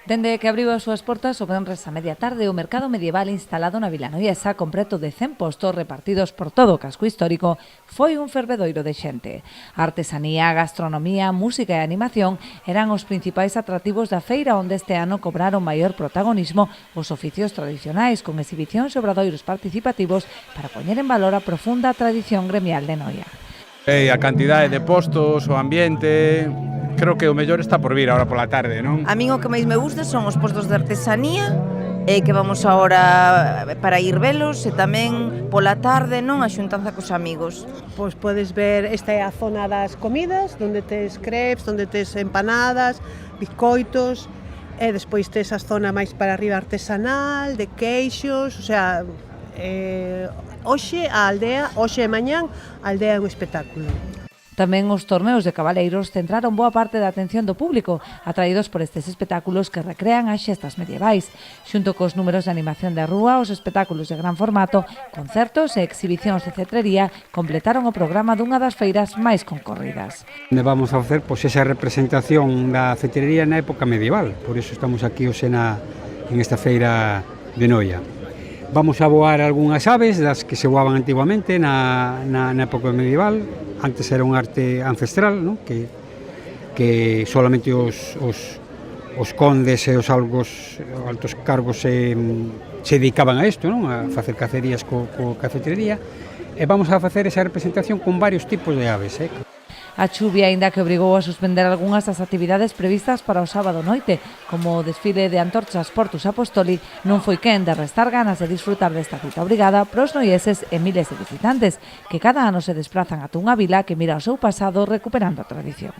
Dende que abriu as súas portas o venres a media tarde, o mercado medieval instalado na Vila Noiesa, con preto de 100 postos repartidos por todo o casco histórico, foi un fervedoiro de xente. A artesanía, a gastronomía, música e animación eran os principais atractivos da feira, onde este ano cobraron maior protagonismo os oficios tradicionais, con exhibicións e obradoiros participativos para poñer en valor a profunda tradición gremial de Noia. A cantidade de postos, o ambiente, creo que o mellor está por vir agora pola tarde, non? A min o que máis me gusta son os postos de artesanía, que vamos agora para ir velos, e tamén pola tarde, non, a xuntanza cos amigos. Pois podes ver, esta é a zona das comidas, onde tes crepes, onde tes empanadas, bizcoitos, e despois tes a zona máis para arriba artesanal, de queixos, o sea, hoxe a aldea, hoxe e mañán, a aldea é un espectáculo. Tamén os torneos de cabaleiros centraron boa parte da atención do público, atraídos por estes espectáculos que recrean as xestas medievais. Xunto cos números de animación de rúa, os espectáculos de gran formato, concertos e exhibicións de cetrería completaron o programa dunha das feiras máis concorridas. Vamos a facer esa representación da cetrería na época medieval, por iso estamos aquí hoxe en esta feira de Noia. Vamos a voar algunhas aves das que se voaban antiguamente na época medieval. Antes era un arte ancestral, ¿no? que solamente os condes e os altos cargos se dedicaban a isto, ¿no? A facer cacerías co cetrería, e vamos a facer esa representación con varios tipos de aves. A chuvia, aínda que obrigou a suspender algunhas das actividades previstas para o sábado noite, como o desfile de antorchas Portus Apostoli, non foi quen de restar ganas de disfrutar desta cita obrigada pros noieses e miles de visitantes, que cada ano se desplazan ata unha vila que mira o seu pasado recuperando a tradición.